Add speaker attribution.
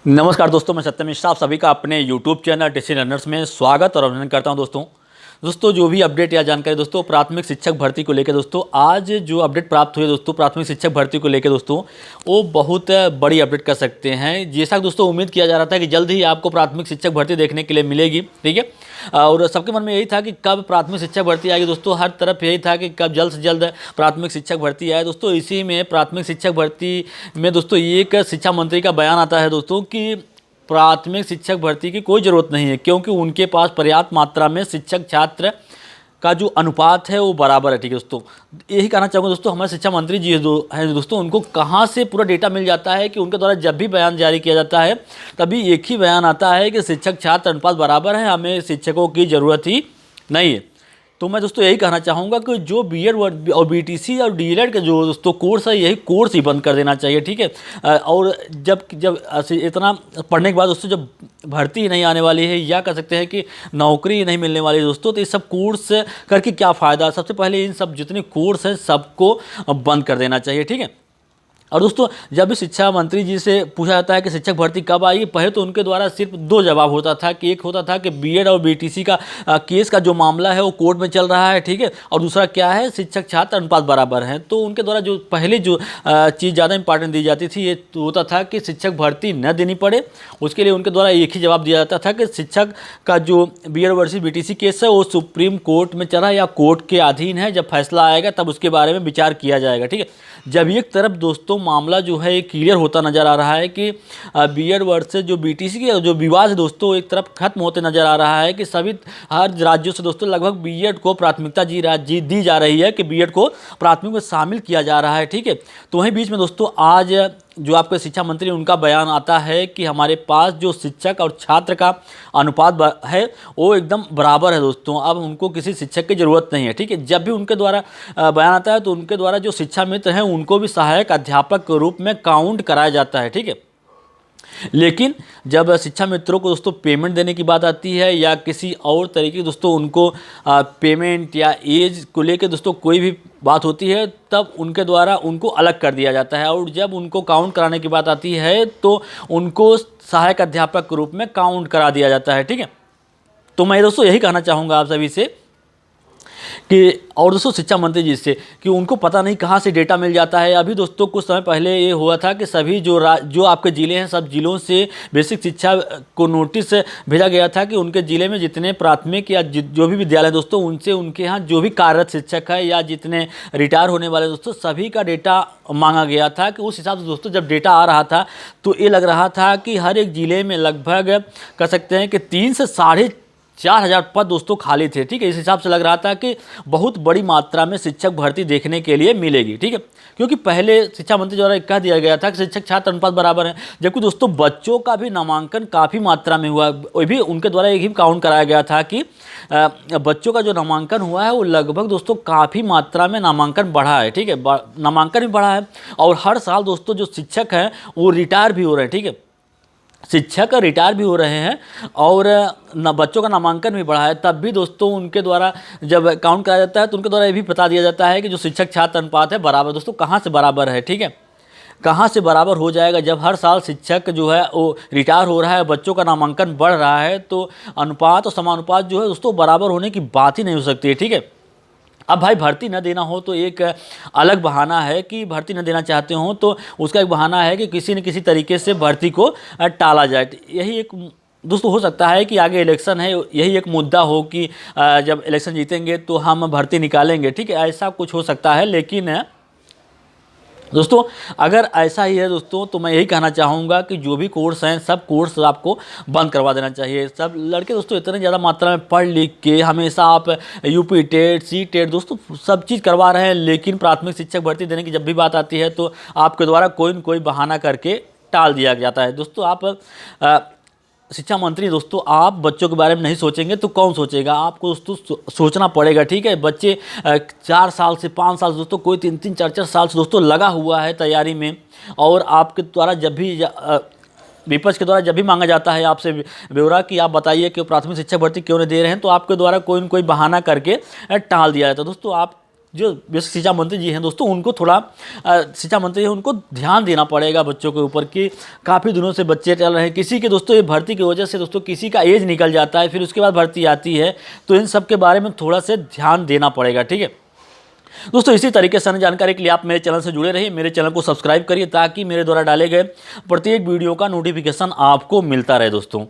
Speaker 1: नमस्कार दोस्तों, मैं सत्यम मिश्रा आप सभी का अपने YouTube चैनल टीसी लर्नर्स में स्वागत और अभिनंदन करता हूं। दोस्तों जो भी अपडेट या जानकारी दोस्तों प्राथमिक शिक्षक भर्ती को लेकर दोस्तों आज जो अपडेट प्राप्त हुई दोस्तों प्राथमिक शिक्षक भर्ती को लेकर दोस्तों वो बहुत बड़ी अपडेट कर सकते हैं। जैसा दोस्तों उम्मीद किया जा रहा था कि जल्द ही आपको प्राथमिक शिक्षक भर्ती देखने के लिए मिलेगी, ठीक है। और सबके मन में यही था कि कब प्राथमिक शिक्षक भर्ती आएगी दोस्तों, हर तरफ यही था कि कब जल्द से जल्द प्राथमिक शिक्षक भर्ती आए दोस्तों। इसी में प्राथमिक शिक्षक भर्ती में दोस्तों एक शिक्षा मंत्री का बयान आता है दोस्तों कि प्राथमिक शिक्षक भर्ती की कोई ज़रूरत नहीं है क्योंकि उनके पास पर्याप्त मात्रा में शिक्षक छात्र का जो अनुपात है वो बराबर है, ठीक है दोस्तों। यही कहना चाहूँगा दोस्तों, हमारे शिक्षा मंत्री जी हैं दोस्तों, उनको कहाँ से पूरा डेटा मिल जाता है कि उनके द्वारा जब भी बयान जारी किया जाता है तभी एक ही बयान आता है कि शिक्षक छात्र अनुपात बराबर है, हमें शिक्षकों की ज़रूरत ही नहीं है। तो मैं दोस्तों यही कहना चाहूँगा कि जो बीएड और बीटीसी और डीएलएड के जो दोस्तों कोर्स है यही कोर्स ही बंद कर देना चाहिए, ठीक है। और जब जब इतना पढ़ने के बाद दोस्तों जब भर्ती ही नहीं आने वाली है या कह सकते हैं कि नौकरी नहीं मिलने वाली है दोस्तों, तो ये सब कोर्स करके क्या फ़ायदा। सबसे पहले इन सब जितने कोर्स हैं सबको बंद कर देना चाहिए, ठीक है। और दोस्तों जब भी शिक्षा मंत्री जी से पूछा जाता है कि शिक्षक भर्ती कब आएगी, पहले तो उनके द्वारा सिर्फ दो जवाब होता था कि एक होता था कि बीएड और बीटीसी का केस का जो मामला है वो कोर्ट में चल रहा है, ठीक है। और दूसरा क्या है, शिक्षक छात्र अनुपात बराबर हैं। तो उनके द्वारा जो पहले जो चीज़ ज़्यादा इंपॉर्टेंट दी जाती थी ये होता था कि शिक्षक भर्ती न देनी पड़े। उसके लिए उनके द्वारा एक ही जवाब दिया जाता था कि शिक्षक का जो बीएड वर्सेस बीटीसी केस है वो सुप्रीम कोर्ट में चला या कोर्ट के अधीन है, जब फैसला आएगा तब उसके बारे में विचार किया जाएगा, ठीक है। जब एक तरफ दोस्तों मामला जो है क्लियर होता नज़र आ रहा है कि बीएड वर्सेस जो बीटीसी के जो विवाद है दोस्तों एक तरफ खत्म होते नज़र आ रहा है कि सभी हर राज्यों से दोस्तों लगभग बीएड को प्राथमिकता दी जा रही है कि बीएड को प्राथमिक में शामिल किया जा रहा है, ठीक है। तो वहीं बीच में दोस्तों आज जो आपके शिक्षा मंत्री उनका बयान आता है कि हमारे पास जो शिक्षक और छात्र का अनुपात है वो एकदम बराबर है दोस्तों, अब उनको किसी शिक्षक की ज़रूरत नहीं है, ठीक है। जब भी उनके द्वारा बयान आता है तो उनके द्वारा जो शिक्षा मित्र हैं उनको भी सहायक अध्यापक के रूप में काउंट कराया जाता है, ठीक है। लेकिन जब शिक्षा मित्रों को दोस्तों पेमेंट देने की बात आती है या किसी और तरीके दोस्तों उनको पेमेंट या एज को लेकर दोस्तों कोई भी बात होती है तब उनके द्वारा उनको अलग कर दिया जाता है। और जब उनको काउंट कराने की बात आती है तो उनको सहायक अध्यापक के रूप में काउंट करा दिया जाता है, ठीक है। तो मैं दोस्तों यही कहना चाहूँगा आप सभी से कि और दोस्तों शिक्षा मंत्री जी से कि उनको पता नहीं कहाँ से डेटा मिल जाता है। अभी दोस्तों कुछ समय पहले ये हुआ था कि सभी जो आपके ज़िले हैं सब ज़िलों से बेसिक शिक्षा को नोटिस भेजा गया था कि उनके ज़िले में जितने प्राथमिक या जो भी विद्यालय दोस्तों उनसे उनके यहाँ जो भी कार्यरत शिक्षक है या जितने रिटायर होने वाले दोस्तों सभी का डेटा मांगा गया था। कि उस हिसाब से दोस्तों जब डेटा आ रहा था तो ये लग रहा था कि हर एक ज़िले में लगभग कह सकते हैं कि 3 से 4,500 पद दोस्तों खाली थे, ठीक है। इस हिसाब से लग रहा था कि बहुत बड़ी मात्रा में शिक्षक भर्ती देखने के लिए मिलेगी, ठीक है। क्योंकि पहले शिक्षा मंत्री द्वारा कह दिया गया था कि शिक्षक छात्र अनुपात बराबर है, जबकि दोस्तों बच्चों का भी नामांकन काफ़ी मात्रा में हुआ। वो भी उनके द्वारा एक ही काउंट कराया गया था कि बच्चों का जो नामांकन हुआ है वो लगभग दोस्तों काफ़ी मात्रा में नामांकन बढ़ा है, ठीक है। नामांकन भी बढ़ा है और हर साल दोस्तों जो शिक्षक हैं वो रिटायर भी हो रहे हैं, ठीक है। शिक्षक रिटायर भी हो रहे हैं और बच्चों का नामांकन भी बढ़ा है। तब भी दोस्तों उनके द्वारा जब काउंट कराया जाता है तो उनके द्वारा ये भी बता दिया जाता है कि जो शिक्षक छात्र अनुपात है बराबर। दोस्तों कहाँ से बराबर है, ठीक है, कहाँ से बराबर हो जाएगा जब हर साल शिक्षक जो है वो रिटायर हो रहा है, बच्चों का नामांकन बढ़ रहा है, तो अनुपात और समानुपात जो है दोस्तों बराबर होने की बात ही नहीं हो सकती है, ठीक है। अब भाई भर्ती न देना हो तो एक अलग बहाना है कि भर्ती न देना चाहते हो तो उसका एक बहाना है कि किसी न किसी तरीके से भर्ती को टाला जाए। यही एक दोस्तों हो सकता है कि आगे इलेक्शन है, यही एक मुद्दा हो कि जब इलेक्शन जीतेंगे तो हम भर्ती निकालेंगे, ठीक है, ऐसा कुछ हो सकता है। लेकिन दोस्तों अगर ऐसा ही है दोस्तों तो मैं यही कहना चाहूँगा कि जो भी कोर्स हैं सब कोर्स आपको बंद करवा देना चाहिए। सब लड़के दोस्तों इतने ज़्यादा मात्रा में पढ़ लिख के हमेशा आप यूपी टेट सी टेट दोस्तों सब चीज़ करवा रहे हैं, लेकिन प्राथमिक शिक्षक भर्ती देने की जब भी बात आती है तो आपके द्वारा कोई न कोई बहाना करके टाल दिया जाता है। दोस्तों आप शिक्षा मंत्री दोस्तों आप बच्चों के बारे में नहीं सोचेंगे तो कौन सोचेगा। आपको दोस्तों सोचना पड़ेगा, ठीक है। बच्चे 4 साल से 5 साल दोस्तों कोई 3-3 4-4 साल से दोस्तों लगा हुआ है तैयारी में, और आपके द्वारा जब भी विपक्ष के द्वारा जब भी मांगा जाता है आपसे ब्यौरा कि आप बताइए कि प्राथमिक शिक्षक भर्ती क्यों नहीं दे रहे हैं तो आपके द्वारा कोई न कोई बहाना करके टाल दिया जाता है। दोस्तों आप जो बेसिक शिक्षा मंत्री जी हैं दोस्तों, उनको थोड़ा शिक्षा मंत्री है उनको ध्यान देना पड़ेगा बच्चों के ऊपर कि काफ़ी दिनों से बच्चे चल रहे हैं, किसी के दोस्तों ये भर्ती की वजह से दोस्तों किसी का एज निकल जाता है, फिर उसके बाद भर्ती आती है, तो इन सब के बारे में थोड़ा सा ध्यान देना पड़ेगा। ठीक है दोस्तों, इसी तरीके से अन्य जानकारी के लिए आप मेरे चैनल से जुड़े रहिए, मेरे चैनल को सब्सक्राइब करिए ताकि मेरे द्वारा डाले गए प्रत्येक वीडियो का नोटिफिकेशन आपको मिलता रहे दोस्तों।